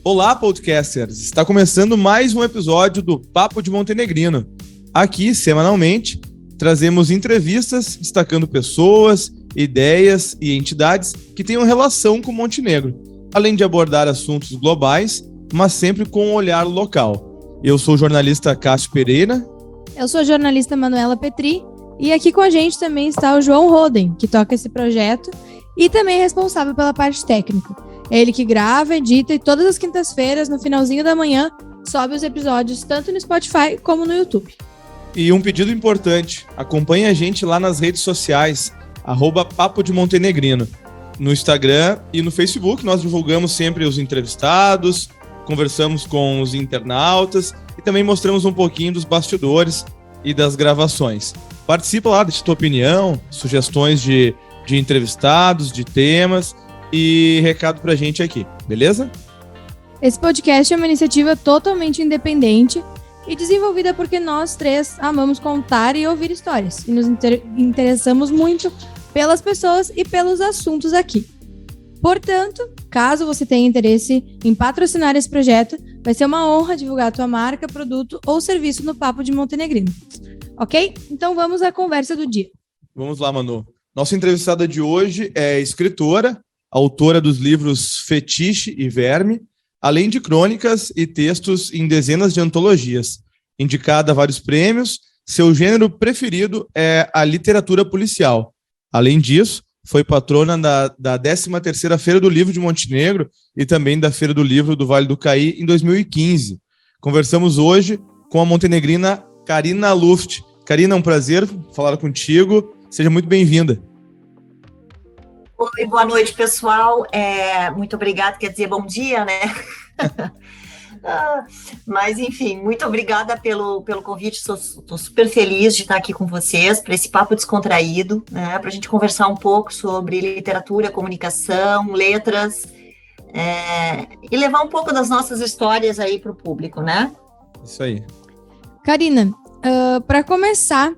Olá, podcasters! Está começando mais um episódio do Papo de Montenegrino. Aqui, semanalmente, trazemos entrevistas destacando pessoas, ideias e entidades que tenham relação com Montenegro, além de abordar assuntos globais, mas sempre com um olhar local. Eu sou o jornalista Cássio Pereira. Eu sou a jornalista Manuela Petri e aqui com a gente também está o João Roden, que toca esse projeto e também é responsável pela parte técnica. É ele que grava, edita e todas as quintas-feiras, no finalzinho da manhã, sobe os episódios tanto no Spotify como no YouTube. E um pedido importante, acompanhe a gente lá nas redes sociais, @Papo de Montenegrino. No Instagram e no Facebook nós divulgamos sempre os entrevistados, conversamos com os internautas e também mostramos um pouquinho dos bastidores e das gravações. Participa lá, deixa tua opinião, sugestões de entrevistados, de temas e recado pra gente aqui, beleza? Esse podcast é uma iniciativa totalmente independente e desenvolvida porque nós três amamos contar e ouvir histórias e nos interessamos muito pelas pessoas e pelos assuntos aqui. Portanto, caso você tenha interesse em patrocinar esse projeto, vai ser uma honra divulgar a tua marca, produto ou serviço no Papo de Montenegrino. Ok? Então vamos à conversa do dia. Vamos lá, Manu. Nossa entrevistada de hoje é escritora, autora dos livros Fetiche e Verme, além de crônicas e textos em dezenas de antologias. Indicada a vários prêmios, seu gênero preferido é a literatura policial. Além disso, foi patrona da 13ª Feira do Livro de Montenegro e também da Feira do Livro do Vale do Caí em 2015. Conversamos hoje com a montenegrina Karina Luft. Karina, é um prazer falar contigo. Seja muito bem-vinda. Oi, boa noite, pessoal. Muito obrigada, quer dizer, bom dia, né? Mas, enfim, muito obrigada pelo convite. Estou super feliz de estar aqui com vocês para esse papo descontraído, né? Para a gente conversar um pouco sobre literatura, comunicação, letras, e levar um pouco das nossas histórias aí para o público, né? Isso aí. Karina, para começar,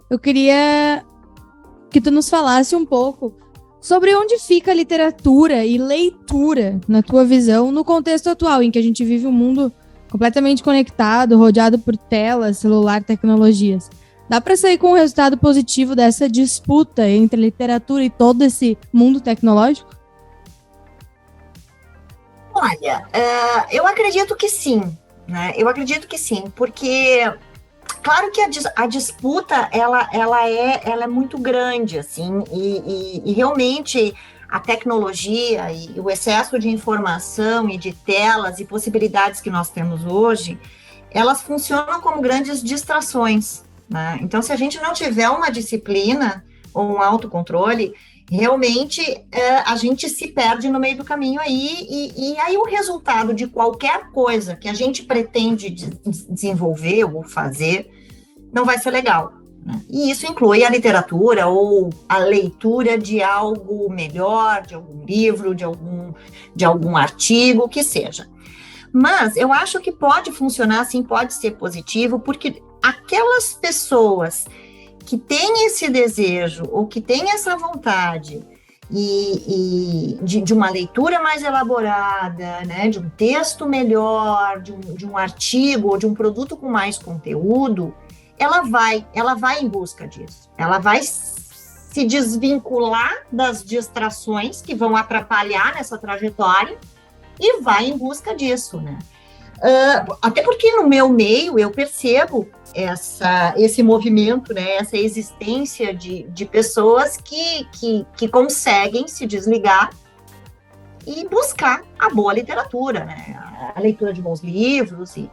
eu queria que tu nos falasse um pouco sobre onde fica a literatura e leitura, na tua visão, no contexto atual, em que a gente vive um mundo completamente conectado, rodeado por telas, celular, tecnologias. Dá para sair com um resultado positivo dessa disputa entre literatura e todo esse mundo tecnológico? Olha, eu acredito que sim, né? Eu acredito que sim, porque claro que a disputa ela é muito grande, assim, e realmente a tecnologia e o excesso de informação e de telas e possibilidades que nós temos hoje, elas funcionam como grandes distrações, né? Então, se a gente não tiver uma disciplina ou um autocontrole, realmente a gente se perde no meio do caminho aí, e aí o resultado de qualquer coisa que a gente pretende desenvolver ou fazer não vai ser legal, né? E isso inclui a literatura ou a leitura de algo melhor, de algum livro, de algum artigo, que seja. Mas eu acho que pode funcionar, sim, pode ser positivo, porque aquelas pessoas que têm esse desejo ou que têm essa vontade de uma leitura mais elaborada, né, de um texto melhor, de um artigo ou de um produto com mais conteúdo, ela vai em busca disso. Ela vai se desvincular das distrações que vão atrapalhar nessa trajetória e vai em busca disso, né? Até porque no meu meio eu percebo esse movimento, né, essa existência de pessoas que conseguem se desligar e buscar a boa literatura, né, a leitura de bons livros. E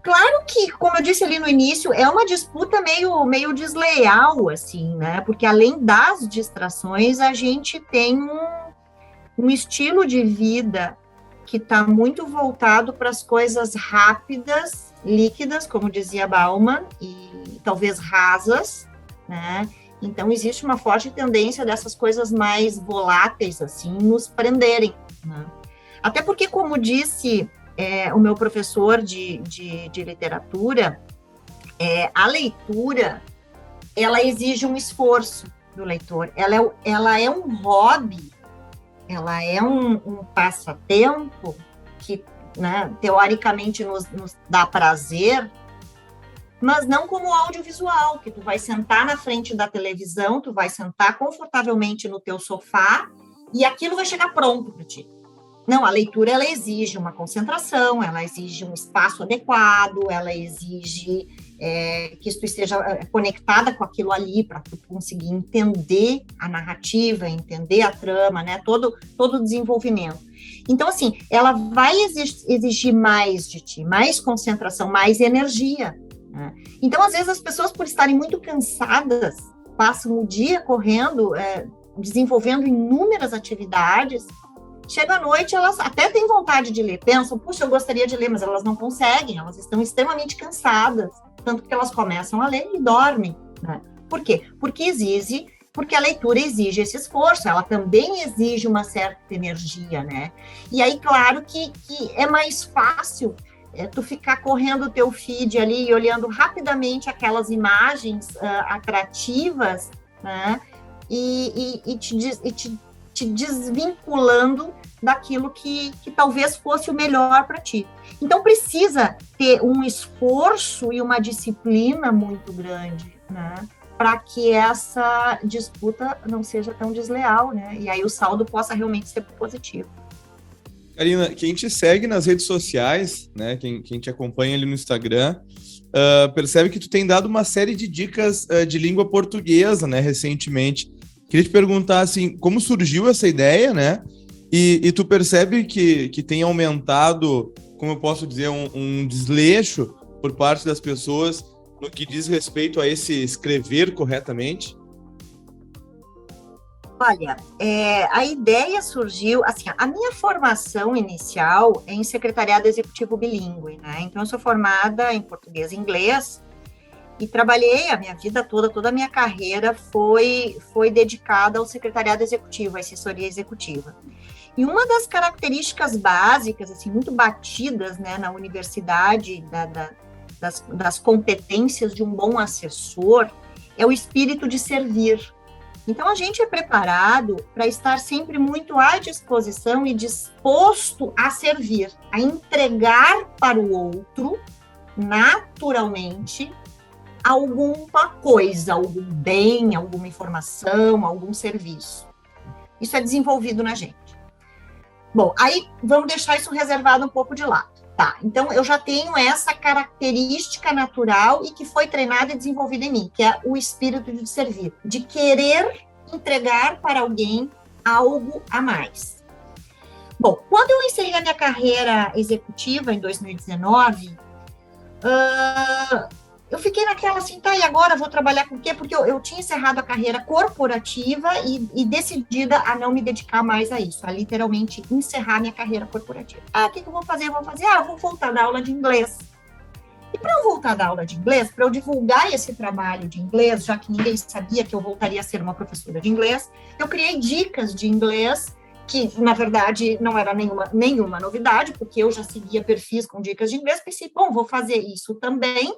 claro que, como eu disse ali no início, é uma disputa meio desleal, assim, né, porque além das distrações, a gente tem um estilo de vida que está muito voltado para as coisas rápidas, líquidas, como dizia Bauman, e talvez rasas, né? Então, existe uma forte tendência dessas coisas mais voláteis, assim, nos prenderem, né? Até porque, como disse o meu professor de literatura, a leitura, ela exige um esforço do leitor. Ela é um hobby, ela é um passatempo né, teoricamente nos dá prazer, mas não como audiovisual, que tu vai sentar na frente da televisão, tu vai sentar confortavelmente no teu sofá e aquilo vai chegar pronto para ti. Não, a leitura, ela exige uma concentração, ela exige um espaço adequado, ela exige que tu esteja conectada com aquilo ali para tu conseguir entender a narrativa, entender a trama, né? Todo o desenvolvimento. Então, assim, ela vai exigir mais de ti, mais concentração, mais energia, né? Então, às vezes, as pessoas, por estarem muito cansadas, passam o dia correndo, desenvolvendo inúmeras atividades. Chega à noite, elas até têm vontade de ler, pensam, puxa, eu gostaria de ler, mas elas não conseguem, elas estão extremamente cansadas, tanto que elas começam a ler e dormem, né? Por quê? Porque a leitura exige esse esforço, ela também exige uma certa energia, né? E aí, claro que é mais fácil tu ficar correndo o teu feed ali e olhando rapidamente aquelas imagens atrativas, né? E te desvinculando daquilo que talvez fosse o melhor para ti. Então, precisa ter um esforço e uma disciplina muito grande, né? Para que essa disputa não seja tão desleal, né? E aí o saldo possa realmente ser positivo. Karina, quem te segue nas redes sociais, né? Quem te acompanha ali no Instagram, percebe que tu tem dado uma série de dicas de língua portuguesa, né? Recentemente. Queria te perguntar, assim, como surgiu essa ideia, né? E tu percebe que tem aumentado, como eu posso dizer, um desleixo por parte das pessoas no que diz respeito a esse escrever corretamente? Olha, a ideia surgiu, assim, a minha formação inicial é em secretariado executivo bilíngue, né? Então, eu sou formada em português e inglês, e trabalhei a minha vida toda a minha carreira foi dedicada ao secretariado executivo, à assessoria executiva. E uma das características básicas, assim, muito batidas, né, na universidade, das competências de um bom assessor, é o espírito de servir. Então, a gente é preparado para estar sempre muito à disposição e disposto a servir, a entregar para o outro, naturalmente, alguma coisa, algum bem, alguma informação, algum serviço. Isso é desenvolvido na gente. Bom, aí vamos deixar isso reservado um pouco de lado. Tá, então eu já tenho essa característica natural e que foi treinada e desenvolvida em mim, que é o espírito de servir, de querer entregar para alguém algo a mais. Bom, quando eu encerrei a minha carreira executiva em 2019, eu fiquei naquela assim, tá, e agora vou trabalhar com o quê? Porque eu tinha encerrado a carreira corporativa e decidida a não me dedicar mais a isso, a literalmente encerrar minha carreira corporativa. O que eu vou fazer? Eu vou voltar da aula de inglês. E para eu voltar da aula de inglês, para eu divulgar esse trabalho de inglês, já que ninguém sabia que eu voltaria a ser uma professora de inglês, eu criei dicas de inglês, que, na verdade, não era nenhuma novidade, porque eu já seguia perfis com dicas de inglês, pensei, bom, vou fazer isso também,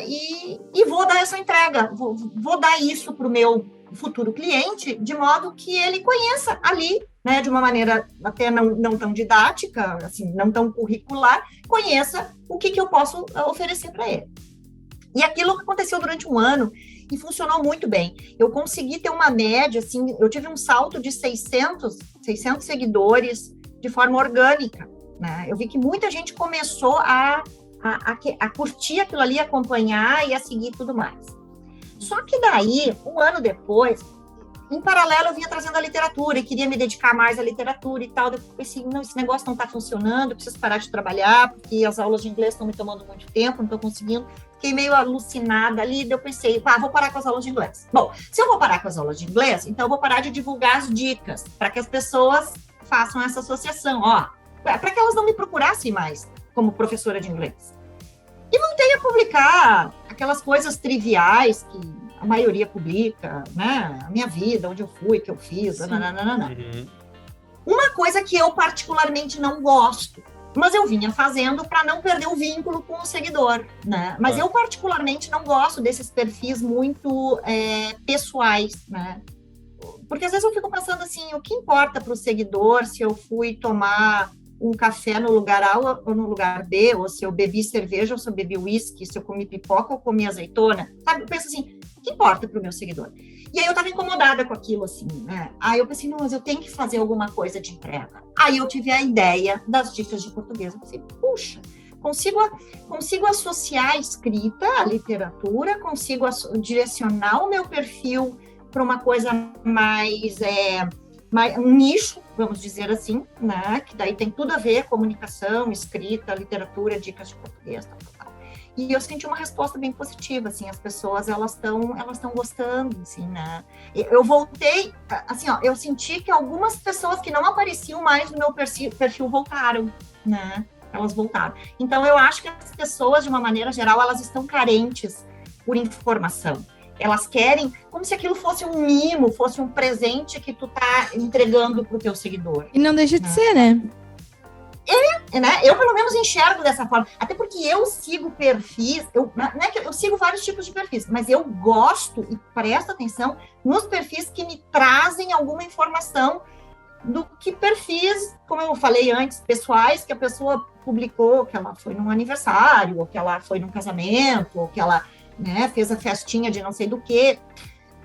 e vou dar essa entrega, vou dar isso para o meu futuro cliente, de modo que ele conheça ali, né, de uma maneira até não tão didática, assim, não tão curricular, conheça o que eu posso oferecer para ele. E aquilo aconteceu durante um ano e funcionou muito bem. Eu consegui ter uma média, assim, eu tive um salto de 600 seguidores de forma orgânica, né? Eu vi que muita gente começou a curtir aquilo ali, acompanhar e a seguir tudo mais. Só que daí, um ano depois, em paralelo, eu vinha trazendo a literatura e queria me dedicar mais à literatura e tal. Depois eu pensei, não, esse negócio não está funcionando, eu preciso parar de trabalhar, porque as aulas de inglês estão me tomando muito tempo, não estou conseguindo. Fiquei meio alucinada ali, daí eu pensei, vou parar com as aulas de inglês. Bom, se eu vou parar com as aulas de inglês, então eu vou parar de divulgar as dicas, para que as pessoas façam essa associação, para que elas não me procurassem mais como professora de inglês. E voltei a publicar aquelas coisas triviais que a maioria publica, né? A minha vida, onde eu fui, o que eu fiz, nananana. Uma coisa que eu particularmente não gosto, mas eu vinha fazendo para não perder o vínculo com o seguidor, né? Mas eu particularmente não gosto desses perfis muito pessoais, né? Porque às vezes eu fico pensando assim, o que importa para o seguidor se eu fui tomar um café no lugar A ou no lugar B, ou se eu bebi cerveja ou se eu bebi uísque, se eu comi pipoca ou comi azeitona, sabe? Eu penso assim, o que importa para o meu seguidor? E aí eu estava incomodada com aquilo, assim, né? Aí eu pensei, não, mas eu tenho que fazer alguma coisa de entrega. Aí eu tive a ideia das dicas de português. Eu pensei, puxa, consigo associar a escrita, a literatura, consigo direcionar o meu perfil para uma coisa mais um nicho, vamos dizer assim, né? Que daí tem tudo a ver, comunicação, escrita, literatura, dicas de português, tal. E eu senti uma resposta bem positiva, assim, as pessoas, elas estão gostando, assim, né? Eu voltei, assim, ó, eu senti que algumas pessoas que não apareciam mais no meu perfil voltaram, né? Elas voltaram. Então, eu acho que as pessoas, de uma maneira geral, elas estão carentes por informação. Elas querem, como se aquilo fosse um mimo, fosse um presente que tu tá entregando pro teu seguidor. E não deixa de ser, né? Né? Eu, pelo menos, enxergo dessa forma. Até porque eu sigo perfis, não é que eu sigo vários tipos de perfis, mas eu gosto e presto atenção nos perfis que me trazem alguma informação do que perfis, como eu falei antes, pessoais, que a pessoa publicou que ela foi num aniversário, ou que ela foi num casamento, ou que ela, né, fez a festinha de não sei do que,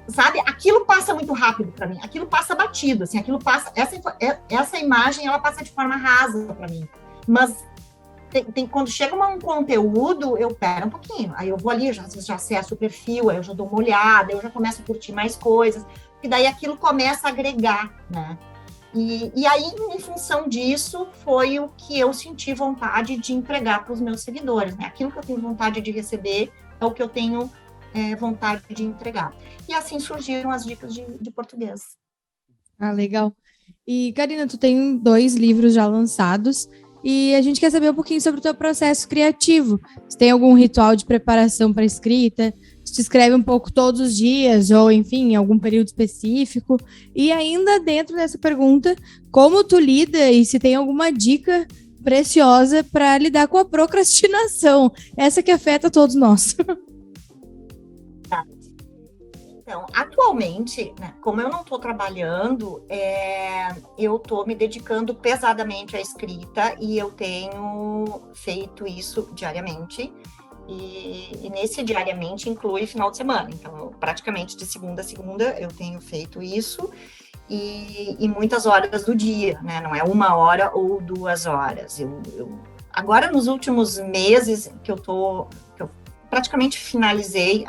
sabe? Aquilo passa muito rápido para mim, aquilo passa batido, assim, aquilo passa, essa imagem, ela passa de forma rasa para mim, mas quando chega um conteúdo, eu pero um pouquinho, aí eu vou ali, já acesso o perfil, aí eu já dou uma olhada, eu já começo a curtir mais coisas, e daí aquilo começa a agregar, né? E aí, em função disso, foi o que eu senti vontade de entregar para os meus seguidores, né? Aquilo que eu tenho vontade de receber é o que eu tenho vontade de entregar. E assim surgiram as dicas de português. Ah, legal. E, Karina, tu tem 2 livros já lançados e a gente quer saber um pouquinho sobre o teu processo criativo. Você tem algum ritual de preparação para escrita? Você escreve um pouco todos os dias ou, enfim, em algum período específico? E ainda dentro dessa pergunta, como tu lida e se tem alguma dica preciosa para lidar com a procrastinação? Essa que afeta todos nós. Então, atualmente, né, como eu não estou trabalhando, eu estou me dedicando pesadamente à escrita e eu tenho feito isso diariamente. E nesse diariamente inclui final de semana. Então, praticamente de segunda a segunda eu tenho feito isso e muitas horas do dia, né? Não é 1 hora ou 2 horas. Agora, nos últimos meses que eu praticamente finalizei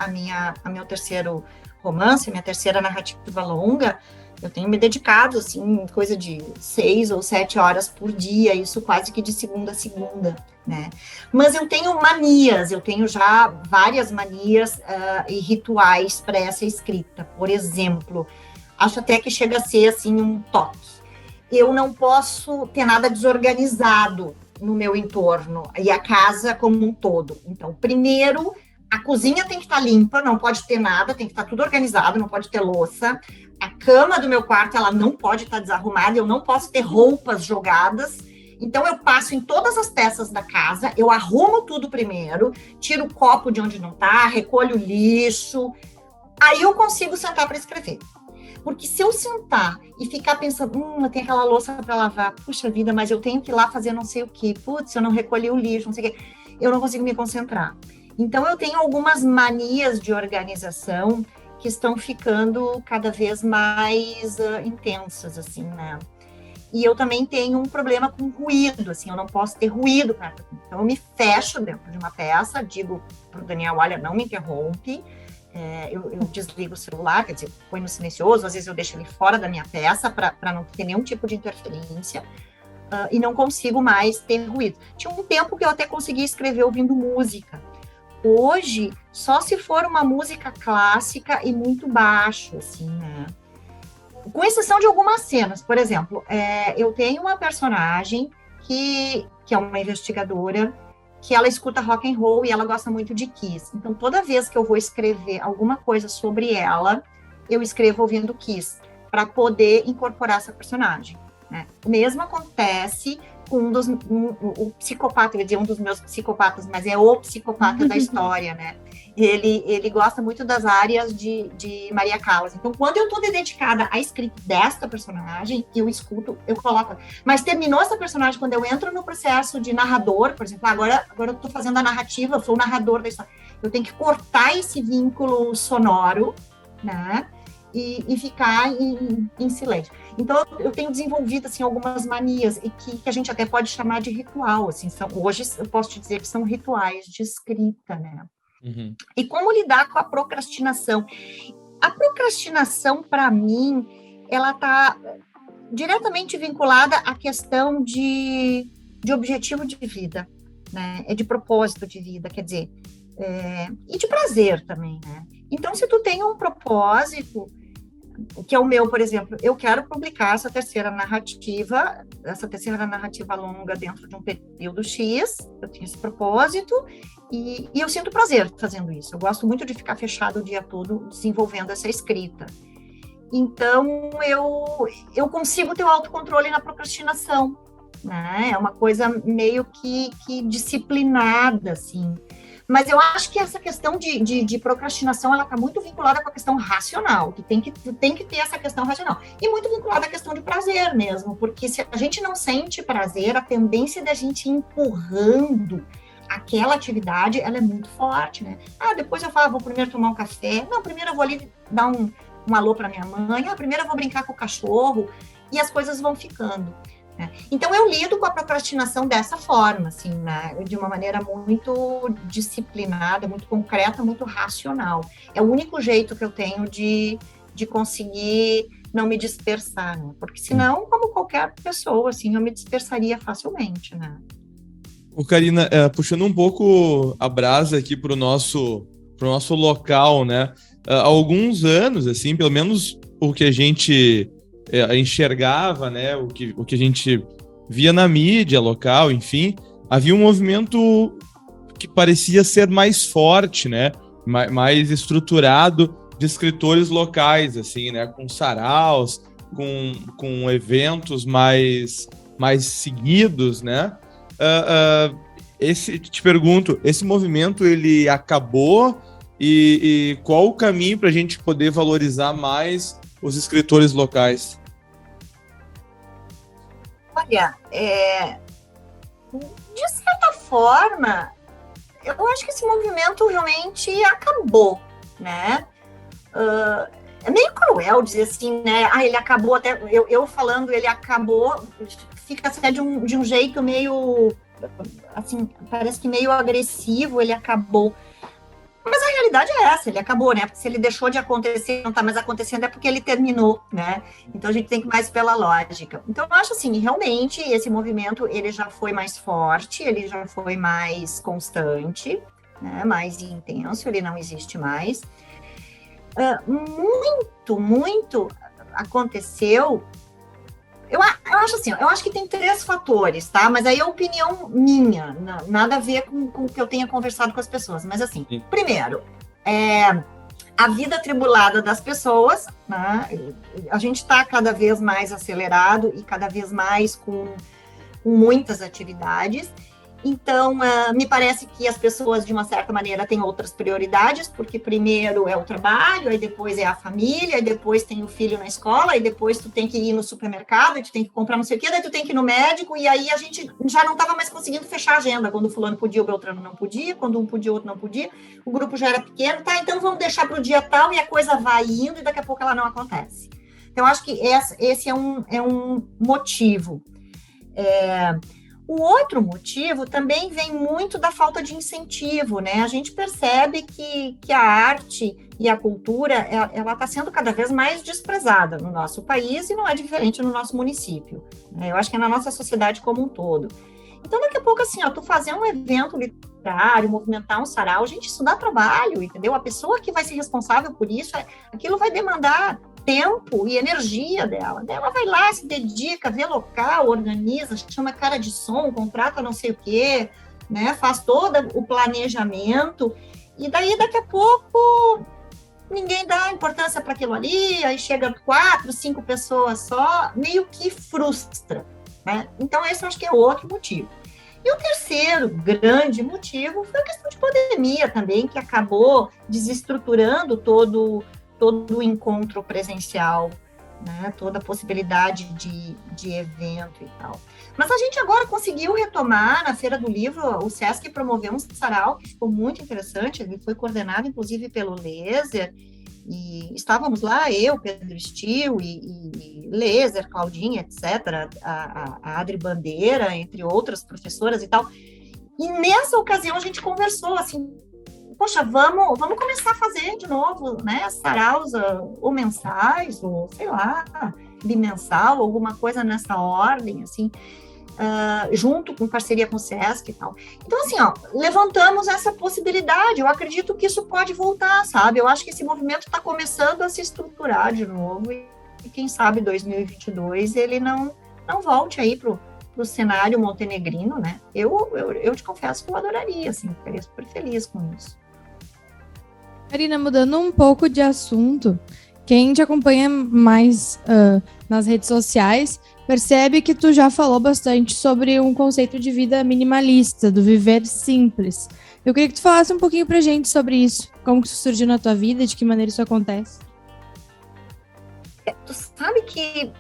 meu terceiro romance, minha terceira narrativa longa, eu tenho me dedicado, assim, coisa de 6 ou 7 horas por dia, isso quase que de segunda a segunda, né? Mas eu tenho manias, eu tenho já várias manias e rituais para essa escrita. Por exemplo, acho até que chega a ser, assim, um toque. Eu não posso ter nada desorganizado no meu entorno, e a casa como um todo. Então, primeiro, a cozinha tem que estar limpa, não pode ter nada, tem que estar tudo organizado, não pode ter louça. A cama do meu quarto, ela não pode estar desarrumada, eu não posso ter roupas jogadas. Então, eu passo em todas as peças da casa, eu arrumo tudo primeiro, tiro o copo de onde não está, recolho o lixo, aí eu consigo sentar para escrever. Porque se eu sentar e ficar pensando, tem aquela louça para lavar, puxa vida, mas eu tenho que ir lá fazer não sei o quê, putz, eu não recolhi o lixo, não sei o quê, eu não consigo me concentrar. Então, eu tenho algumas manias de organização que estão ficando cada vez mais intensas, assim, né? E eu também tenho um problema com ruído, assim, eu não posso ter ruído perto de mim. Então, eu me fecho dentro de uma peça, digo para o Daniel, olha, não me interrompe, eu desligo o celular, quer dizer, põe no silencioso, às vezes eu deixo ele fora da minha peça para não ter nenhum tipo de interferência. E não consigo mais ter ruído. Tinha um tempo que eu até conseguia escrever ouvindo música. Hoje, só se for uma música clássica e muito baixo, assim, né? Com exceção de algumas cenas. Por exemplo, eu tenho uma personagem que é uma investigadora, que ela escuta rock and roll e ela gosta muito de Kiss. Então, toda vez que eu vou escrever alguma coisa sobre ela, eu escrevo ouvindo Kiss, para poder incorporar essa personagem, né? O mesmo acontece com o psicopata, eu ia dizer um dos meus psicopatas, mas é o psicopata da história, né? ele gosta muito das áreas de Maria Callas. Então, quando eu estou dedicada à escrita desta personagem, eu escuto, eu coloco. Mas terminou essa personagem, quando eu entro no processo de narrador, por exemplo, agora eu estou fazendo a narrativa, eu sou o narrador da história. Eu tenho que cortar esse vínculo sonoro, né? E ficar em silêncio. Então, eu tenho desenvolvido, assim, algumas manias e que a gente até pode chamar de ritual, assim, hoje eu posso te dizer que são rituais de escrita, né? Uhum. E como lidar com a procrastinação? A procrastinação, para mim, ela está diretamente vinculada à questão de objetivo de vida, né? É de propósito de vida, quer dizer, e de prazer também, né? Então, se tu tem um propósito, que é o meu, por exemplo, eu quero publicar essa terceira narrativa longa dentro de um período X, eu tenho esse propósito, e eu sinto prazer fazendo isso. Eu gosto muito de ficar fechado o dia todo desenvolvendo essa escrita. Então, eu consigo ter o autocontrole na procrastinação, né? É uma coisa meio que disciplinada, assim. Mas eu acho que essa questão de procrastinação, ela está muito vinculada com a questão racional, que tem que ter essa questão racional. E muito vinculada à questão de prazer mesmo, porque se a gente não sente prazer, a tendência da gente ir empurrando aquela atividade, ela é muito forte, né? Depois eu falo, vou primeiro tomar um café. Não, primeiro eu vou ali dar um alô para minha mãe. Primeiro eu vou brincar com o cachorro. E as coisas vão ficando. Então, eu lido com a procrastinação dessa forma, assim, né? De uma maneira muito disciplinada, muito concreta, muito racional. É o único jeito que eu tenho de conseguir não me dispersar, né? Porque senão, como qualquer pessoa, assim, eu me dispersaria facilmente, né? Karina, puxando um pouco a brasa aqui pro nosso local, né? Há alguns anos, assim, pelo menos o que a gente enxergava, né, o que a gente via na mídia local, enfim, havia um movimento que parecia ser mais forte, né, mais estruturado de escritores locais, assim, né, com saraus, com eventos mais seguidos, né. Te pergunto, esse movimento ele acabou e qual o caminho para a gente poder valorizar mais os escritores locais? Olha, de certa forma, eu acho que esse movimento realmente acabou, né? É meio cruel dizer assim, né? Ele acabou, até eu falando, ele acabou, fica até de um jeito meio, assim, parece que meio agressivo, ele acabou. Mas a realidade é essa, ele acabou, né? Porque se ele deixou de acontecer, não está mais acontecendo, é porque ele terminou, né? Então a gente tem que ir mais pela lógica. Então eu acho assim, realmente esse movimento, ele já foi mais forte, ele já foi mais constante, né? Mais intenso, ele não existe mais. Muito aconteceu. Eu acho assim, eu acho que tem 3 fatores, tá? Mas aí é opinião minha, nada a ver com o que eu tenha conversado com as pessoas. Mas assim, primeiro, a vida atribulada das pessoas, né? A gente está cada vez mais acelerado e cada vez mais com muitas atividades. Então, me parece que as pessoas, de uma certa maneira, têm outras prioridades, porque primeiro é o trabalho, aí depois é a família, aí depois tem o filho na escola, aí depois tu tem que ir no supermercado, aí tu tem que comprar não sei o quê, daí tu tem que ir no médico, e aí a gente já não estava mais conseguindo fechar a agenda. Quando o fulano podia, o Beltrano não podia, quando um podia, o outro não podia, o grupo já era pequeno, tá, então vamos deixar para o dia tal, e a coisa vai indo, e daqui a pouco ela não acontece. Então, acho que esse é um motivo. O outro motivo também vem muito da falta de incentivo, né? A gente percebe que a arte e a cultura, ela está sendo cada vez mais desprezada no nosso país e não é diferente no nosso município, né? Eu acho que é na nossa sociedade como um todo. Então, daqui a pouco, assim, tu fazer um evento literário, movimentar um sarau, gente, isso dá trabalho, entendeu? A pessoa que vai ser responsável por isso, aquilo vai demandar tempo e energia dela. Ela vai lá, se dedica, vê local, organiza, chama cara de som, contrata não sei o quê, né? Faz todo o planejamento, e daí, daqui a pouco, ninguém dá importância para aquilo ali, aí chega 4, 5 pessoas só, meio que frustra, né? Então, esse eu acho que é outro motivo. E o terceiro grande motivo foi a questão de pandemia também, que acabou desestruturando todo o encontro presencial, né? Toda a possibilidade de evento e tal. Mas a gente agora conseguiu retomar na Feira do Livro, o Sesc promoveu um sarau que ficou muito interessante, ele foi coordenado inclusive pelo Lézer, e estávamos lá, eu, Pedro Stil e Lézer, Claudinha, etc., a Adri Bandeira, entre outras professoras e tal. E nessa ocasião a gente conversou assim, poxa, vamos começar a fazer de novo, né, saraus ou mensais, ou sei lá, bimensal, alguma coisa nessa ordem, assim, junto com parceria com o Sesc e tal. Então, assim, ó, levantamos essa possibilidade, eu acredito que isso pode voltar, sabe? Eu acho que esse movimento está começando a se estruturar de novo e quem sabe 2022 ele não volte aí pro cenário montenegrino, né? Eu te confesso que eu adoraria, assim, ficaria super feliz com isso. Karina, mudando um pouco de assunto, quem te acompanha mais nas redes sociais percebe que tu já falou bastante sobre um conceito de vida minimalista, do viver simples. Eu queria que tu falasse um pouquinho pra gente sobre isso, como que isso surgiu na tua vida, de que maneira isso acontece. Tu sabe que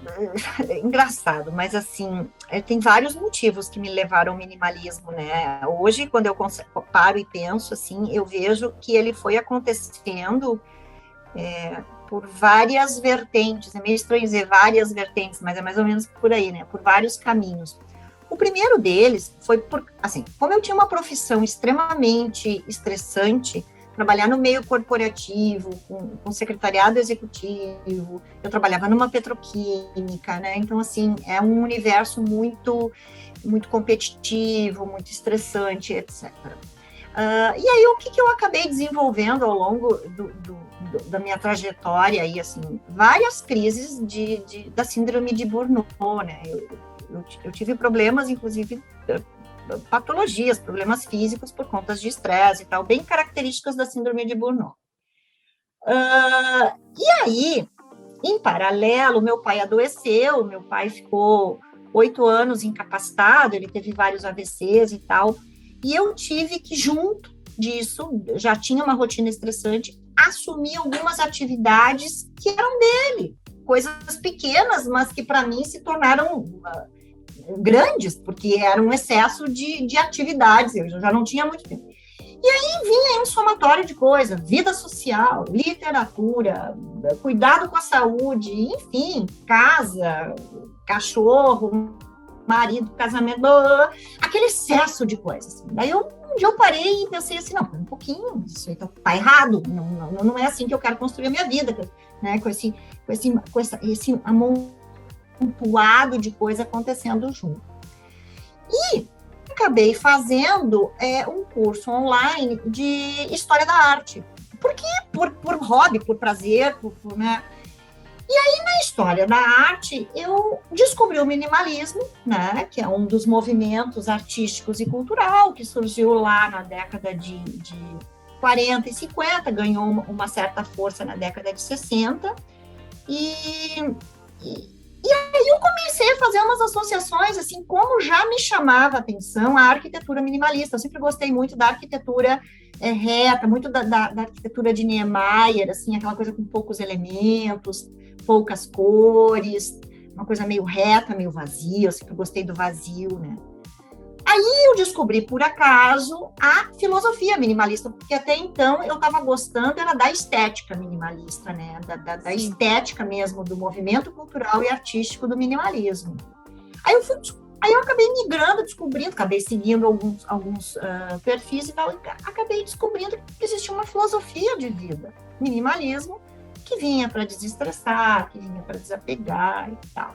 é engraçado, mas assim, tem vários motivos que me levaram ao minimalismo, né? Hoje, quando eu paro e penso assim, eu vejo que ele foi acontecendo por várias vertentes, é meio estranho dizer várias vertentes, mas é mais ou menos por aí, né? Por vários caminhos. O primeiro deles foi assim, como eu tinha uma profissão extremamente estressante, trabalhar no meio corporativo, com secretariado executivo, eu trabalhava numa petroquímica, né? Então, assim, é um universo muito, muito competitivo, muito estressante, etc. E aí, o que eu acabei desenvolvendo ao longo da minha trajetória, aí, assim, várias crises da síndrome de Burnout, né? Eu tive problemas, inclusive, patologias, problemas físicos por conta de estresse e tal, bem características da síndrome de Burnout. E aí, em paralelo, meu pai adoeceu, meu pai ficou 8 anos incapacitado, ele teve vários AVCs e tal, e eu tive que, junto disso, já tinha uma rotina estressante, assumir algumas atividades que eram dele, coisas pequenas, mas que para mim se tornaram grandes, porque era um excesso de atividades, eu já não tinha muito tempo. E aí vinha um somatório de coisas, vida social, literatura, cuidado com a saúde, enfim, casa, cachorro, marido, casamento, aquele excesso de coisas. Daí um dia eu parei e pensei assim, não, um pouquinho, isso aí tá errado, não é assim que eu quero construir a minha vida, né, com esse amontoado de coisa acontecendo junto. E acabei fazendo um curso online de História da Arte. Por quê? Por hobby, por prazer, né? E aí, na História da Arte, eu descobri o minimalismo, né? Que é um dos movimentos artísticos e cultural que surgiu lá na década de 40 e 50, ganhou uma certa força na década de 60. E aí eu comecei a fazer umas associações, assim, como já me chamava a atenção a arquitetura minimalista. Eu sempre gostei muito da arquitetura reta, muito da arquitetura de Niemeyer, assim, aquela coisa com poucos elementos, poucas cores, uma coisa meio reta, meio vazia. Eu sempre gostei do vazio, né? Aí eu descobri, por acaso, a filosofia minimalista, porque até então eu estava gostando era da estética minimalista, né? Da estética mesmo, do movimento cultural e artístico do minimalismo. Aí eu acabei migrando, descobrindo, acabei seguindo alguns perfis e tal, e acabei descobrindo que existia uma filosofia de vida, minimalismo, que vinha para desestressar, que vinha para desapegar e tal.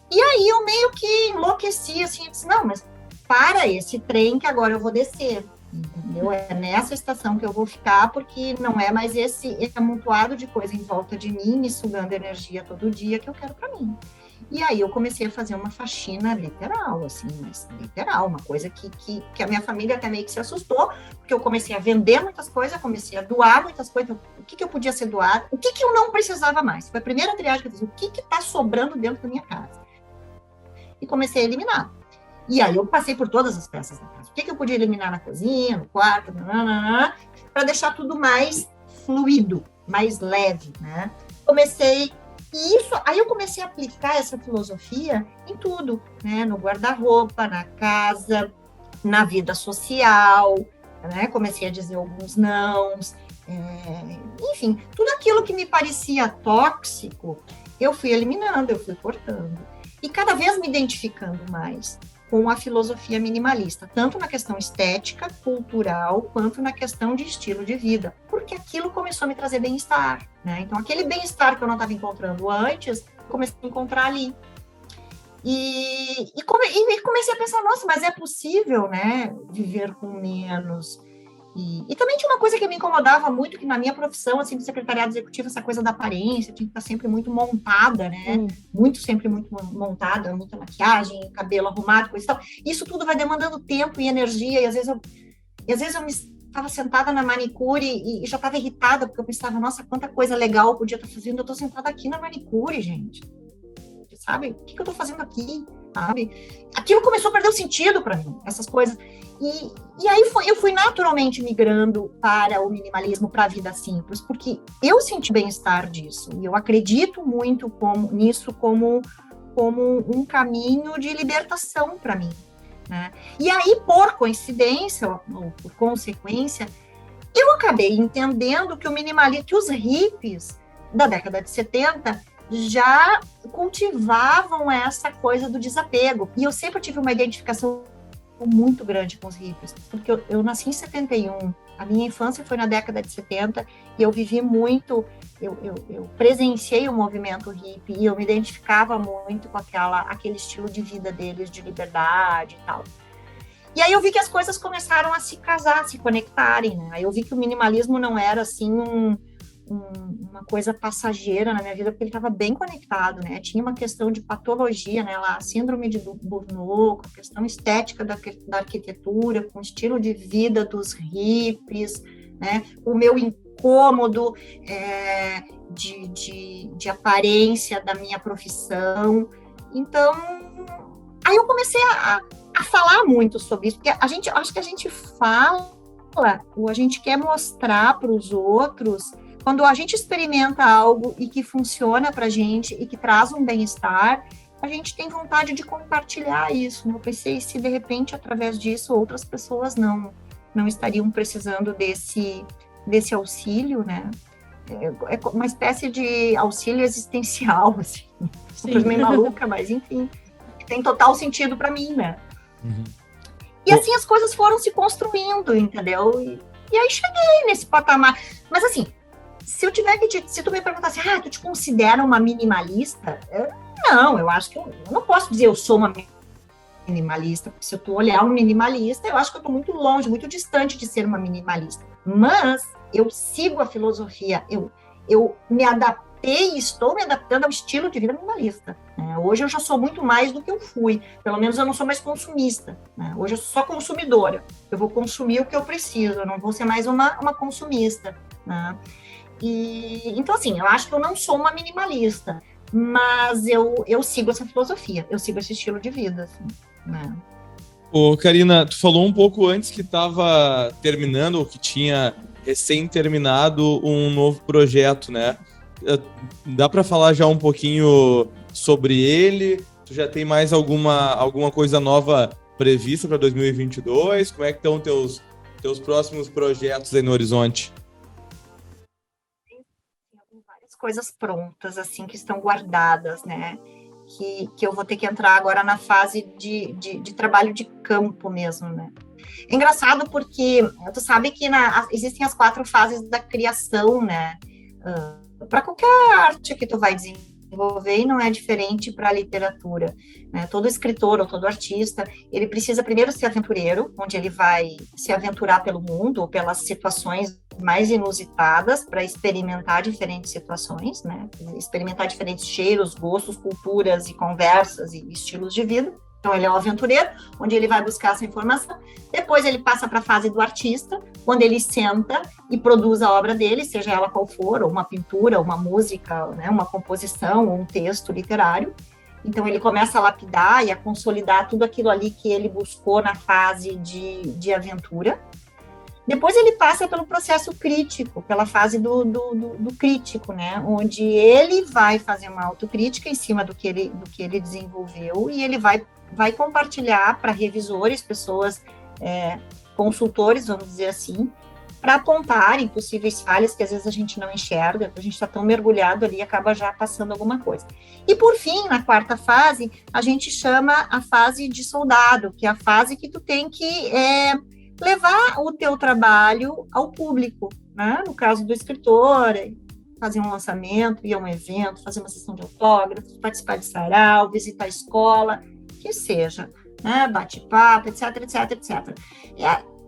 E aí eu meio que enlouqueci, assim, eu disse, não, mas para esse trem que agora eu vou descer, entendeu? É nessa estação que eu vou ficar, porque não é mais esse amontoado de coisa em volta de mim, me sugando energia todo dia que eu quero para mim. E aí eu comecei a fazer uma faxina literal, assim, literal, uma coisa que a minha família até meio que se assustou, porque eu comecei a vender muitas coisas, comecei a doar muitas coisas, o que eu podia ser doado, o que eu não precisava mais. Foi a primeira triagem que eu fiz, o que está sobrando dentro da minha casa. E comecei a eliminar. E aí eu passei por todas as peças da casa. O que eu podia eliminar na cozinha, no quarto, para deixar tudo mais fluido, mais leve, né? Aí eu comecei a aplicar essa filosofia em tudo, né? No guarda-roupa, na casa, na vida social, né? Comecei a dizer alguns nãos, enfim, tudo aquilo que me parecia tóxico, eu fui eliminando, eu fui cortando. E cada vez me identificando mais com a filosofia minimalista, tanto na questão estética, cultural, quanto na questão de estilo de vida, porque aquilo começou a me trazer bem-estar, né? Então, aquele bem-estar que eu não estava encontrando antes, comecei a encontrar ali. E comecei a pensar, nossa, mas é possível, né, viver com menos. E também tinha uma coisa que me incomodava muito, que na minha profissão, assim, de secretariado executivo, essa coisa da aparência, tinha que estar sempre muito montada, né? Sempre muito montada, muita maquiagem, cabelo arrumado, coisa e tal. Isso tudo vai demandando tempo e energia, e às vezes eu estava sentada na manicure e já estava irritada, porque eu pensava, nossa, quanta coisa legal eu podia estar fazendo, eu estou sentada aqui na manicure, gente. Sabe? O que eu estou fazendo aqui? Sabe? Aquilo começou a perder o sentido para mim, essas coisas. E aí eu fui naturalmente migrando para o minimalismo, para a vida simples, porque eu senti bem-estar disso, e eu acredito muito nisso como um caminho de libertação para mim, né? E aí, por coincidência, ou por consequência, eu acabei entendendo que o minimalismo, que os hippies da década de 70 já cultivavam essa coisa do desapego. E eu sempre tive uma identificação muito grande com os hippies, porque eu nasci em 71, a minha infância foi na década de 70, e eu vivi muito, eu presenciei o movimento hippie, e eu me identificava muito com aquele estilo de vida deles, de liberdade e tal. E aí eu vi que as coisas começaram a se casar, a se conectarem, né? Aí eu vi que o minimalismo não era, assim, uma coisa passageira na minha vida, porque ele estava bem conectado, né? Tinha uma questão de patologia, né? Lá, a síndrome de Burnout, a questão estética da arquitetura, com o estilo de vida dos hippies, né? O meu incômodo de aparência da minha profissão. Então, aí eu comecei a falar muito sobre isso, porque acho que a gente fala, ou a gente quer mostrar para os outros. Quando a gente experimenta algo e que funciona para a gente e que traz um bem-estar, a gente tem vontade de compartilhar isso. Eu pensei se, de repente, através disso, outras pessoas não estariam precisando desse auxílio, né? É uma espécie de auxílio existencial, assim. Uma coisa meio maluca, mas, enfim, tem total sentido para mim, né? Uhum. E assim as coisas foram se construindo, entendeu? E aí cheguei nesse patamar. Mas, assim, se tu me perguntasse, tu te considera uma minimalista? Não, eu acho que eu não posso dizer eu sou uma minimalista, porque se eu olhar um minimalista, eu acho que eu estou muito longe, muito distante de ser uma minimalista. Mas eu sigo a filosofia, eu me adaptei e estou me adaptando ao estilo de vida minimalista, né? Hoje eu já sou muito mais do que eu fui, pelo menos eu não sou mais consumista, né? Hoje eu sou só consumidora, eu vou consumir o que eu preciso, eu não vou ser mais uma consumista, né? Então, assim, eu acho que eu não sou uma minimalista, mas eu sigo essa filosofia, eu sigo esse estilo de vida, assim, né? Ô, Karina, tu falou um pouco antes que estava terminando, ou que tinha recém-terminado um novo projeto, né? Dá para falar já um pouquinho sobre ele? Tu já tem mais alguma coisa nova prevista para 2022? Como é que estão teus próximos projetos aí no horizonte? Coisas prontas, assim, que estão guardadas, né, que eu vou ter que entrar agora na fase de trabalho de campo mesmo, né. É engraçado porque tu sabe que existem as 4 fases da criação, né, para qualquer arte que tu vai desenvolver, e não é diferente para a literatura, né. Todo escritor ou todo artista, ele precisa primeiro ser aventureiro, onde ele vai se aventurar pelo mundo ou pelas situações mais inusitadas para experimentar diferentes situações, né? Experimentar diferentes cheiros, gostos, culturas e conversas e estilos de vida. Então, ele é um aventureiro, onde ele vai buscar essa informação. Depois, ele passa para a fase do artista, quando ele senta e produz a obra dele, seja ela qual for, ou uma pintura, uma música, né? Uma composição, ou um texto literário. Então, ele começa a lapidar e a consolidar tudo aquilo ali que ele buscou na fase de aventura. Depois ele passa pelo processo crítico, pela fase do crítico, né? Onde ele vai fazer uma autocrítica em cima do que ele desenvolveu e ele vai compartilhar para revisores, pessoas, consultores, vamos dizer assim, para apontarem possíveis falhas que às vezes a gente não enxerga, a gente está tão mergulhado ali e acaba já passando alguma coisa. E por fim, na quarta fase, a gente chama a fase de soldado, que é a fase que tu tem que levar o teu trabalho ao público, né? No caso do escritor, fazer um lançamento, ir a um evento, fazer uma sessão de autógrafos, participar de sarau, visitar a escola, que seja, né? Bate-papo, etc, etc, etc.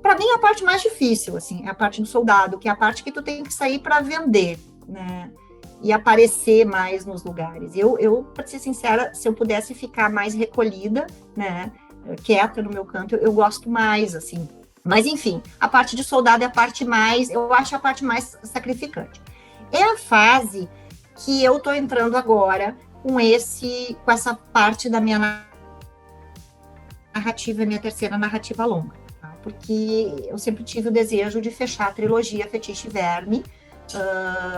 Para mim, a parte mais difícil, assim, é a parte do soldado, que é a parte que tu tem que sair para vender, né? E aparecer mais nos lugares. Eu, para ser sincera, se eu pudesse ficar mais recolhida, né, quieta no meu canto, eu gosto mais, assim. Mas, enfim, a parte de soldado é a parte mais, eu acho a parte mais sacrificante. É a fase que eu estou entrando agora com essa parte da minha narrativa, minha terceira narrativa longa, tá? Porque eu sempre tive o desejo de fechar a trilogia Fetiche e Verme,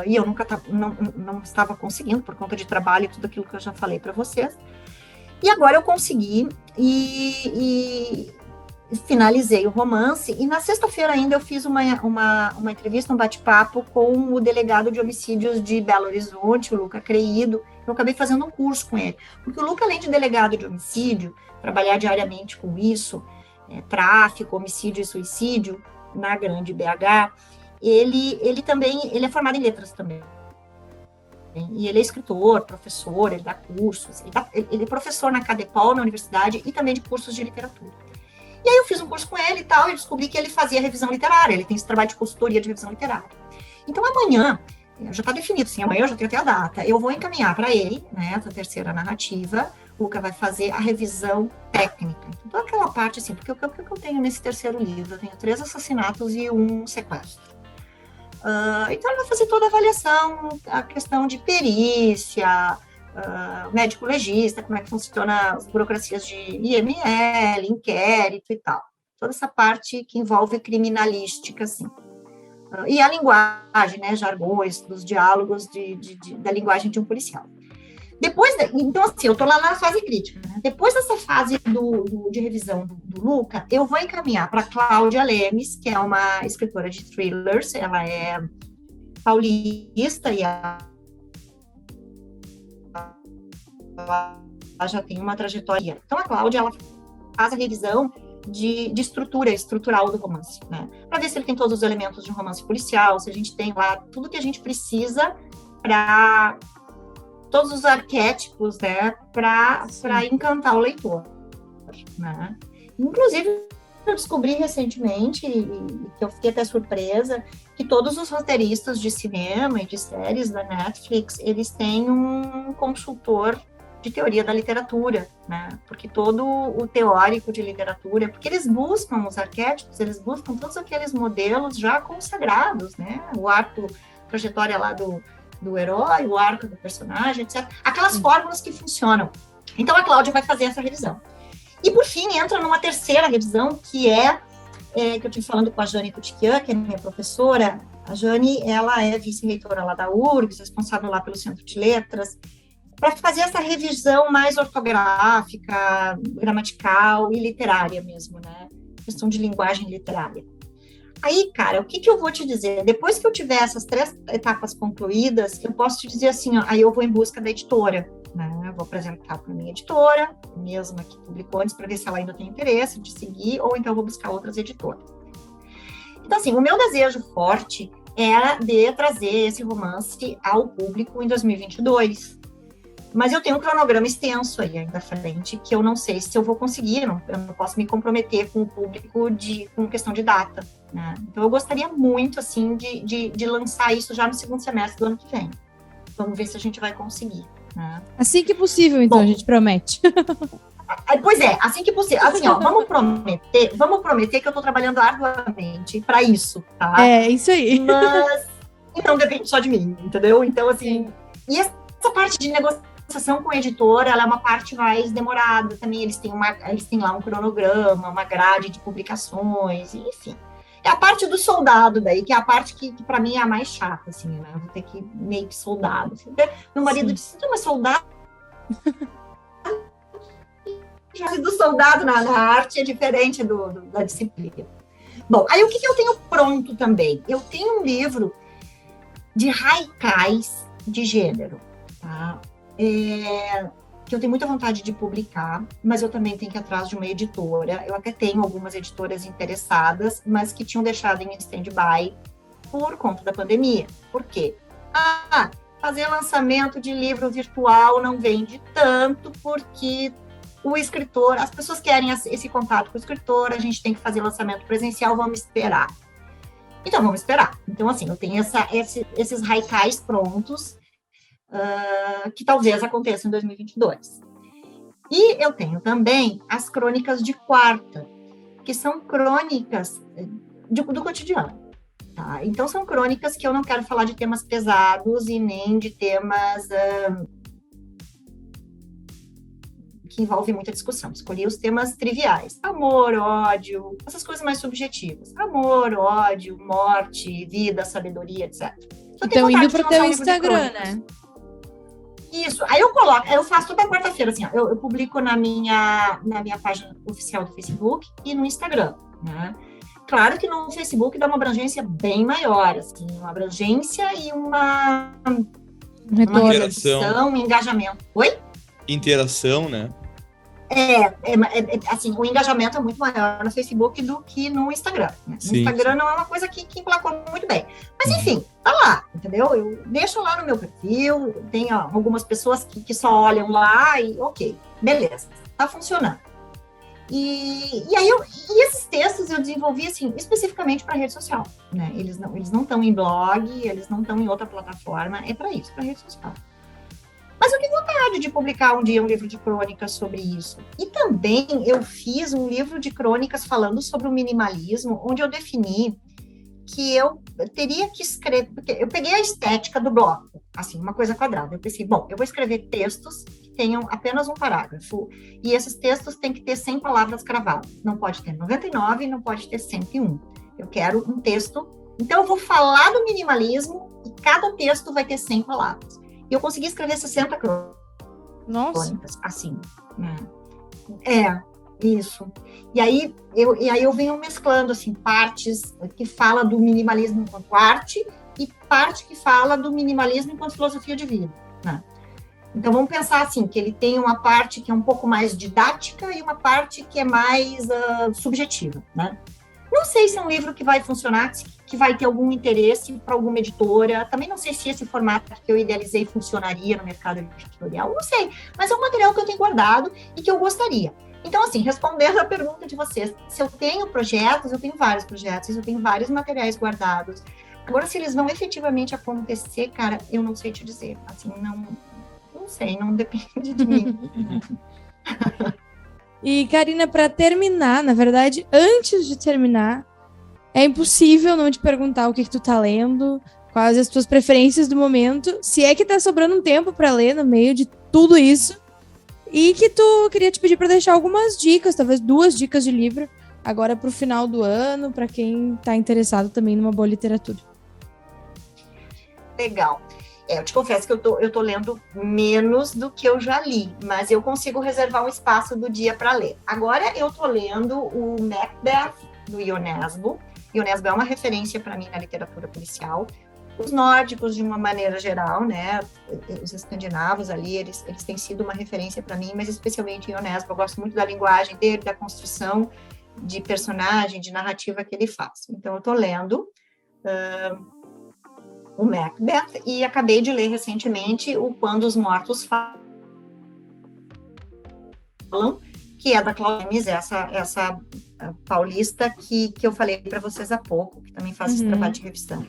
e eu nunca não estava conseguindo, por conta de trabalho e tudo aquilo que eu já falei para vocês. E agora eu consegui, e finalizei o romance, e na sexta-feira ainda eu fiz uma entrevista, um bate-papo com o delegado de homicídios de Belo Horizonte, o Luca Creído. Eu acabei fazendo um curso com ele, porque o Luca, além de delegado de homicídio, trabalhar diariamente com isso, tráfico, homicídio e suicídio, na grande BH, ele também, ele é formado em letras também. E ele é escritor, professor, ele dá cursos, ele é professor na Cadepol, na universidade, e também de cursos de literatura. E aí eu fiz um curso com ele e tal, e descobri que ele fazia revisão literária, ele tem esse trabalho de consultoria de revisão literária. Então amanhã, já está definido, sim, amanhã eu já tenho até a data, eu vou encaminhar para ele, né, essa terceira narrativa, o Luca vai fazer a revisão técnica. Então aquela parte assim, porque o que eu tenho nesse terceiro livro? Eu tenho 3 assassinatos e 1 sequestro. Então ele vai fazer toda a avaliação, a questão de perícia, médico legista, como é que funciona as burocracias de IML, inquérito e tal. Toda essa parte que envolve criminalística, assim. E a linguagem, né, jargões, dos diálogos da linguagem de um policial. Então, assim, eu estou lá na fase crítica, né? Depois dessa fase de revisão do Luca, eu vou encaminhar para Cláudia Lemes, que é uma escritora de thrillers, ela é paulista e ela já tem uma trajetória. Então, a Cláudia, ela faz a revisão de estrutural do romance, né? Para ver se ele tem todos os elementos de um romance policial, se a gente tem lá tudo que a gente precisa para todos os arquétipos, né, para encantar o leitor, né? Inclusive, eu descobri recentemente, e que eu fiquei até surpresa, que todos os roteiristas de cinema e de séries da Netflix, eles têm um consultor de teoria da literatura, né? Porque todo o teórico de literatura, porque eles buscam os arquétipos, eles buscam todos aqueles modelos já consagrados, né? O arco, trajetória lá do herói, o arco do personagem, etc. Aquelas fórmulas que funcionam. Então, a Cláudia vai fazer essa revisão. E, por fim, entra numa terceira revisão, que que eu estive falando com a Jane Tutiquian, que é minha professora. A Jane, ela é vice-reitora lá da URGS, responsável lá pelo Centro de Letras, para fazer essa revisão mais ortográfica, gramatical e literária mesmo, né? Questão de linguagem literária. Aí, cara, o que eu vou te dizer? Depois que eu tiver essas 3 etapas concluídas, eu posso te dizer assim, ó, aí eu vou em busca da editora, né? Eu vou apresentar para a minha editora, mesma que publicou antes, para ver se ela ainda tem interesse de seguir, ou então eu vou buscar outras editoras. Então, assim, o meu desejo forte era de trazer esse romance ao público em 2022. Mas eu tenho um cronograma extenso aí ainda à frente, que eu não sei se eu vou conseguir, eu não posso me comprometer com o público com questão de data, né? Então, eu gostaria muito, assim, de lançar isso já no segundo semestre do ano que vem. Vamos ver se a gente vai conseguir, né? Assim que possível, então, a gente promete. Pois é, assim que possível. Assim, ó, vamos prometer que eu estou trabalhando arduamente para isso, tá? É, isso aí. Mas não depende só de mim, entendeu? Então, assim, e essa parte de negociação negociação com a editora, ela é uma parte mais demorada também, eles têm lá um cronograma, uma grade de publicações, enfim. É a parte do soldado daí, que é a parte que para mim é a mais chata, assim, né? Eu vou ter que meio que soldado. Assim. Meu marido disse, mas soldado... do soldado na arte é diferente da disciplina. Bom, aí o que eu tenho pronto também? Eu tenho um livro de haikais de gênero, tá? Que eu tenho muita vontade de publicar, mas eu também tenho que ir atrás de uma editora. Eu até tenho algumas editoras interessadas, mas que tinham deixado em stand-by por conta da pandemia. Por quê? Fazer lançamento de livro virtual não vende tanto, porque o escritor, as pessoas querem esse contato com o escritor, a gente tem que fazer lançamento presencial, vamos esperar. Então, vamos esperar. Então, assim, eu tenho esses haikais prontos, que talvez aconteçam em 2022. E eu tenho também as crônicas de quarta, que são crônicas do cotidiano. Tá? Então, são crônicas que eu não quero falar de temas pesados e nem de temas que envolvem muita discussão. Escolhi os temas triviais. Amor, ódio, essas coisas mais subjetivas. Amor, ódio, morte, vida, sabedoria, etc. Então, indo para o teu Instagram, né? Isso. Aí eu faço toda quarta-feira, assim, ó, eu publico na minha página oficial do Facebook e no Instagram, né? Claro que no Facebook dá uma abrangência bem maior, assim, uma abrangência e uma interação, um engajamento. Oi? Interação, né? Assim, o engajamento é muito maior no Facebook do que no Instagram. Né? No Instagram não é uma coisa que emplacou muito bem. Mas, enfim, tá lá, entendeu? Eu deixo lá no meu perfil, tem algumas pessoas que só olham lá e, ok, beleza, tá funcionando. E aí, esses textos eu desenvolvi, assim, especificamente para rede social, né? Eles não estão em blog, eles não estão em outra plataforma, é para isso, para rede social. Mas eu tenho vontade de publicar um dia um livro de crônicas sobre isso. E também eu fiz um livro de crônicas falando sobre o minimalismo, onde eu defini que eu teria que escrever, porque eu peguei a estética do bloco, assim, uma coisa quadrada. Eu pensei, bom, eu vou escrever textos que tenham apenas um parágrafo, e esses textos têm que ter 100 palavras cravadas. Não pode ter 99, não pode ter 101. Eu quero um texto, então eu vou falar do minimalismo e cada texto vai ter 100 palavras. E eu consegui escrever 60 crônicas, assim. Né? Isso. E aí eu venho mesclando, assim, partes que falam do minimalismo enquanto arte e parte que fala do minimalismo enquanto filosofia de vida, né? Então, vamos pensar, assim, que ele tem uma parte que é um pouco mais didática e uma parte que é mais subjetiva, né? Não sei se é um livro que vai funcionar, que vai ter algum interesse para alguma editora. Também não sei se esse formato que eu idealizei funcionaria no mercado editorial. Não sei, mas é um material que eu tenho guardado e que eu gostaria. Então, assim, respondendo a pergunta de vocês, se eu tenho projetos, eu tenho vários projetos, eu tenho vários materiais guardados. Agora, se eles vão efetivamente acontecer, cara, eu não sei te dizer. Assim, não sei, não depende de mim. E, Karina, para terminar, na verdade, antes de terminar, é impossível não te perguntar o que tu tá lendo, quais as tuas preferências do momento, se é que tá sobrando um tempo para ler no meio de tudo isso, e que tu queria te pedir para deixar algumas dicas, talvez 2 dicas de livro, agora pro final do ano, para quem tá interessado também numa boa literatura. Legal. Eu te confesso que eu tô lendo menos do que eu já li, mas eu consigo reservar um espaço do dia para ler. Agora eu tô lendo o Macbeth, do Ionesbo. Ionesbo é uma referência para mim na literatura policial. Os nórdicos, de uma maneira geral, né, os escandinavos ali, eles têm sido uma referência para mim, mas especialmente Ionesbo. Eu gosto muito da linguagem dele, da construção de personagem, de narrativa que ele faz. Então eu tô lendo o Macbeth, e acabei de ler recentemente o Quando os Mortos Falam, que é da Claudia, essa paulista que eu falei para vocês há pouco, que também faz esse trabalho de revisão.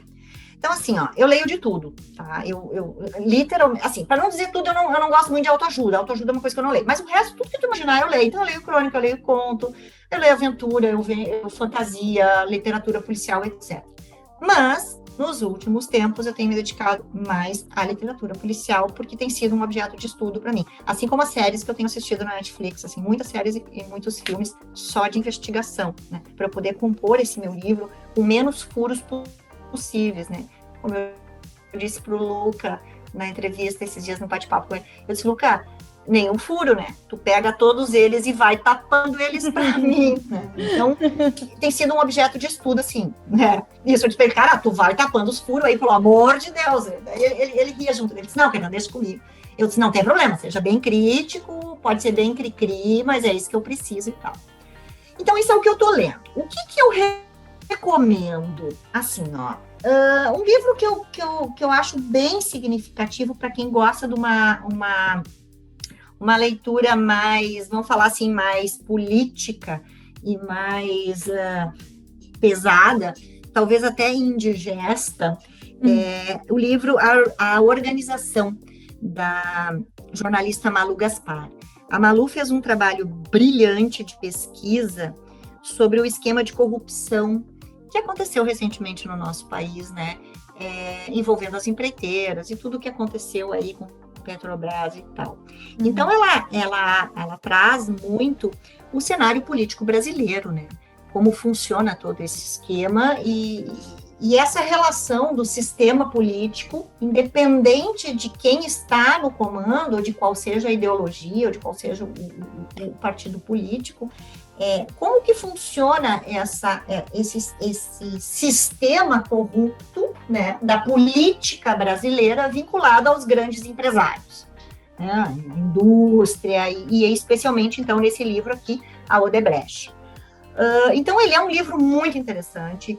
Então, assim, ó, eu leio de tudo, tá? Eu literalmente, assim, para não dizer tudo, eu não gosto muito de autoajuda. Autoajuda é uma coisa que eu não leio. Mas o resto, tudo que tu imaginar, eu leio. Então, eu leio crônica, eu leio conto, eu leio aventura, eu fantasia, literatura policial, etc. Mas Nos últimos tempos, eu tenho me dedicado mais à literatura policial, porque tem sido um objeto de estudo para mim. Assim como as séries que eu tenho assistido na Netflix, assim, muitas séries e muitos filmes só de investigação, né? Para eu poder compor esse meu livro com menos furos possíveis, né? Como eu disse para o Luca na entrevista esses dias no bate-papo com ele, eu disse, Luca, nenhum furo, né? Tu pega todos eles e vai tapando eles para mim, né? Então, tem sido um objeto de estudo, assim, né? Isso, eu disse, cara, tu vai tapando os furos aí, pelo amor de Deus. Ele ria junto, ele disse, não, Fernanda, deixa comigo. Eu disse, não tem problema, seja bem crítico, pode ser bem cri-cri, mas é isso que eu preciso e tal. Então, isso é o que eu tô lendo. O que eu recomendo? Assim, ó, um livro que eu acho bem significativo para quem gosta de uma leitura mais, vamos falar assim, mais política e mais pesada, talvez até indigesta, o livro A Organização, da jornalista Malu Gaspar. A Malu fez um trabalho brilhante de pesquisa sobre o esquema de corrupção que aconteceu recentemente no nosso país, né, envolvendo as empreiteiras e tudo o que aconteceu aí com Petrobras e tal. Então, ela traz muito o cenário político brasileiro, né? Como funciona todo esse esquema e essa relação do sistema político, independente de quem está no comando, ou de qual seja a ideologia, ou de qual seja o partido político, como que funciona esse sistema corrupto, né, da política brasileira vinculado aos grandes empresários, né, a indústria e especialmente, então, nesse livro aqui, a Odebrecht. Então, ele é um livro muito interessante,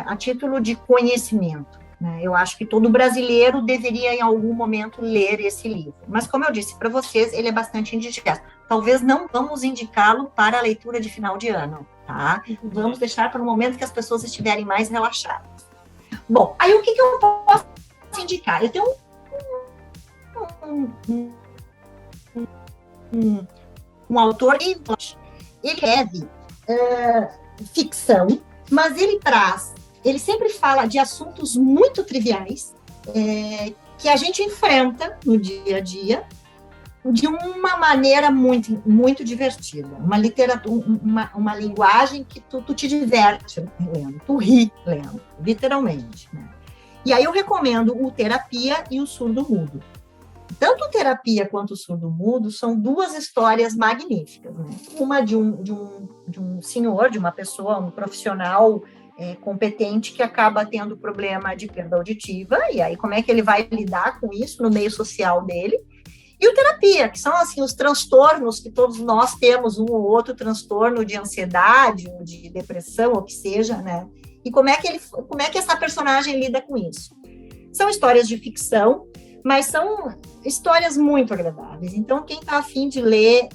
a título de conhecimento, né? Eu acho que todo brasileiro deveria, em algum momento, ler esse livro. Mas, como eu disse para vocês, ele é bastante indigesto. Talvez não vamos indicá-lo para a leitura de final de ano, tá? Vamos deixar para o momento que as pessoas estiverem mais relaxadas. Bom, aí o que eu posso indicar? Eu tenho um autor, ele escreve ficção, mas ele sempre fala de assuntos muito triviais, que a gente enfrenta no dia a dia, de uma maneira muito, muito divertida. Uma literatura, uma linguagem que tu te diverte lendo, tu ri lendo, literalmente, né? E aí eu recomendo o Terapia e o Surdo Mudo. Tanto o Terapia quanto o Surdo Mudo são duas histórias magníficas, né? Uma de um senhor, de uma pessoa, um profissional competente que acaba tendo problema de perda auditiva, e aí como é que ele vai lidar com isso no meio social dele? E o Terapia, que são assim os transtornos que todos nós temos, um ou outro transtorno de ansiedade, ou de depressão, ou que seja, né? E como é que essa personagem lida com isso? São histórias de ficção, mas são histórias muito agradáveis. Então, quem está a fim de ler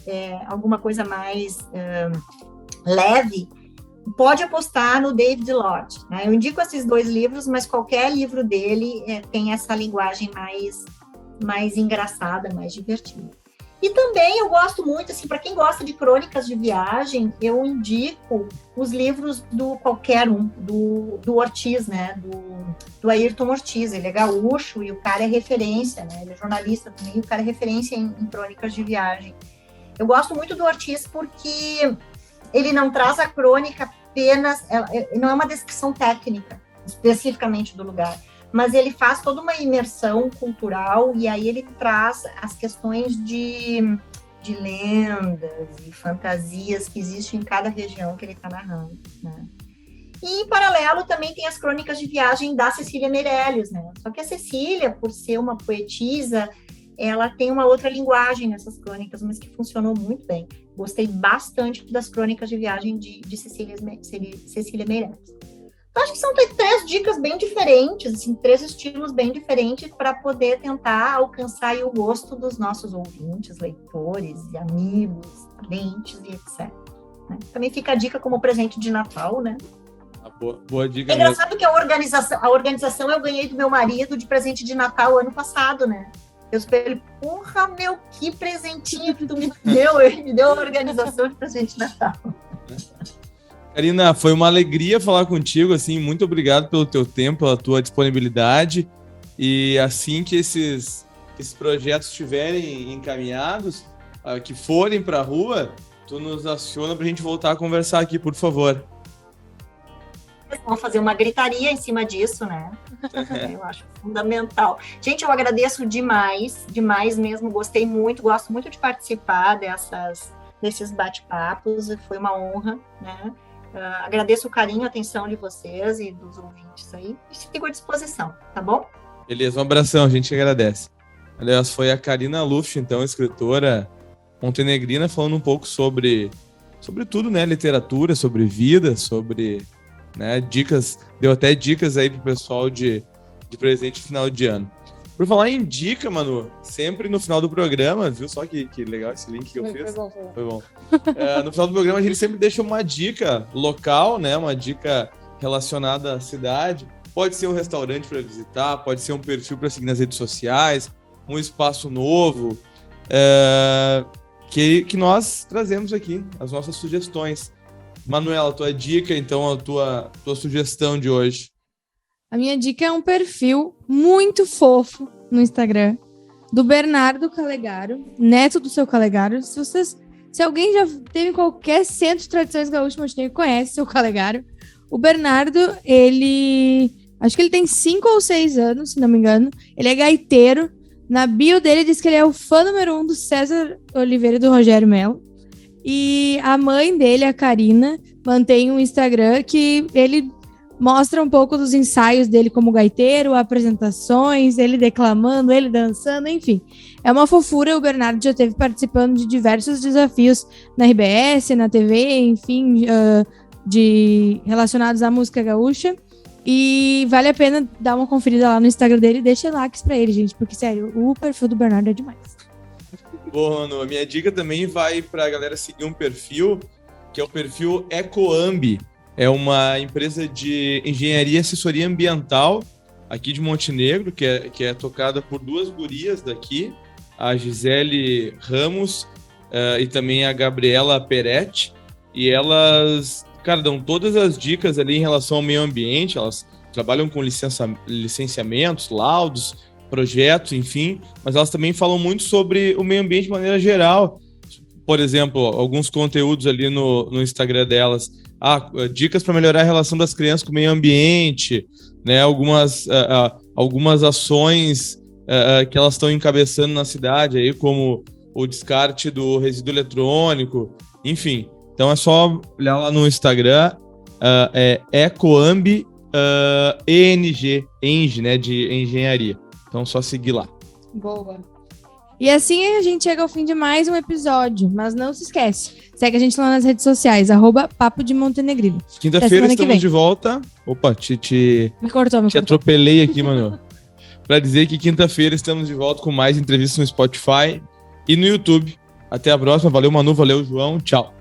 alguma coisa mais leve, pode apostar no David Lodge, né? Eu indico esses dois livros, mas qualquer livro dele tem essa linguagem mais engraçada, mais divertida. E também eu gosto muito, assim, para quem gosta de crônicas de viagem, eu indico os livros do Ortiz, né? Do Ayrton Ortiz. Ele é gaúcho e o cara é referência, né? Ele é jornalista também, e o cara é referência em crônicas de viagem. Eu gosto muito do Ortiz porque ele não traz a crônica apenas, não é uma descrição técnica, especificamente do lugar, mas ele faz toda uma imersão cultural e aí ele traz as questões de lendas e fantasias que existem em cada região que ele está narrando, né? E, em paralelo, também tem as crônicas de viagem da Cecília Meirelles, né? Só que a Cecília, por ser uma poetisa, ela tem uma outra linguagem nessas crônicas, mas que funcionou muito bem. Gostei bastante das crônicas de viagem de Cecília Meirelles. Então, acho que são 3 dicas bem diferentes, assim, 3 estilos bem diferentes para poder tentar alcançar aí o gosto dos nossos ouvintes, leitores, e amigos, parentes e etc. Né? Também fica a dica como presente de Natal, né? Boa dica. É engraçado que a organização eu ganhei do meu marido de presente de Natal ano passado, né? Eu espero, porra, meu, que presentinho que tu me deu. Ele me deu a organização de presente de Natal. Karina, foi uma alegria falar contigo, assim, muito obrigado pelo teu tempo, pela tua disponibilidade, e assim que esses projetos estiverem encaminhados, que forem para a rua, tu nos aciona para a gente voltar a conversar aqui, por favor. Vamos fazer uma gritaria em cima disso, né? Eu acho fundamental. Gente, eu agradeço demais, demais mesmo, gostei muito, gosto muito de participar desses bate-papos, foi uma honra, né? Agradeço o carinho, a atenção de vocês e dos ouvintes aí, e fico à disposição, tá bom? Beleza, um abração, a gente agradece. Aliás, foi a Karina Luft, então, escritora montenegrina, falando um pouco sobre tudo, né? Literatura, sobre vida, sobre, né, dicas, deu até dicas aí pro pessoal de presente final de ano. Por falar em dica, Manu, sempre no final do programa, viu só que legal esse link que eu fiz? Foi bom. No final do programa a gente sempre deixa uma dica local, né? Uma dica relacionada à cidade. Pode ser um restaurante para visitar, pode ser um perfil para seguir nas redes sociais, um espaço novo, que nós trazemos aqui, as nossas sugestões. Manuela, tua dica, então, a tua sugestão de hoje. A minha dica é um perfil muito fofo no Instagram, do Bernardo Calegaro, neto do seu Calegaro. Se alguém já teve em qualquer centro de tradições gaúchas montenegro, conhece o seu Calegaro. O Bernardo, acho que ele tem 5 ou 6 anos, se não me engano. Ele é gaiteiro. Na bio dele diz que ele é o fã número 1 do César Oliveira e do Rogério Melo. E a mãe dele, a Karina, mantém um Instagram que ele mostra um pouco dos ensaios dele como gaiteiro, apresentações, ele declamando, ele dançando, enfim. É uma fofura, o Bernardo já esteve participando de diversos desafios na RBS, na TV, enfim, relacionados à música gaúcha. E vale a pena dar uma conferida lá no Instagram dele e deixa likes pra ele, gente, porque, sério, o perfil do Bernardo é demais. Bom, Manu, a minha dica também vai pra galera seguir um perfil, que é o perfil Ecoambi. É uma empresa de engenharia e assessoria ambiental aqui de Montenegro, que é tocada por 2 gurias daqui, a Gisele Ramos e também a Gabriela Peretti. E elas, cara, dão todas as dicas ali em relação ao meio ambiente. Elas trabalham com licenciamentos, laudos, projetos, enfim, mas elas também falam muito sobre o meio ambiente de maneira geral. Por exemplo, alguns conteúdos ali no Instagram delas, dicas para melhorar a relação das crianças com o meio ambiente, né? Algumas ações que elas estão encabeçando na cidade, aí, como o descarte do resíduo eletrônico, enfim. Então é só olhar lá no Instagram, Ecoambi ENG, né, de engenharia. Então só seguir lá. Boa. E assim a gente chega ao fim de mais um episódio, mas não se esquece, segue a gente lá nas redes sociais, @Papo de Montenegrino. Quinta-feira estamos de volta. Opa, me cortou. Atropelei aqui, mano. Para dizer que quinta-feira estamos de volta com mais entrevistas no Spotify e no YouTube. Até a próxima. Valeu, Manu. Valeu, João. Tchau.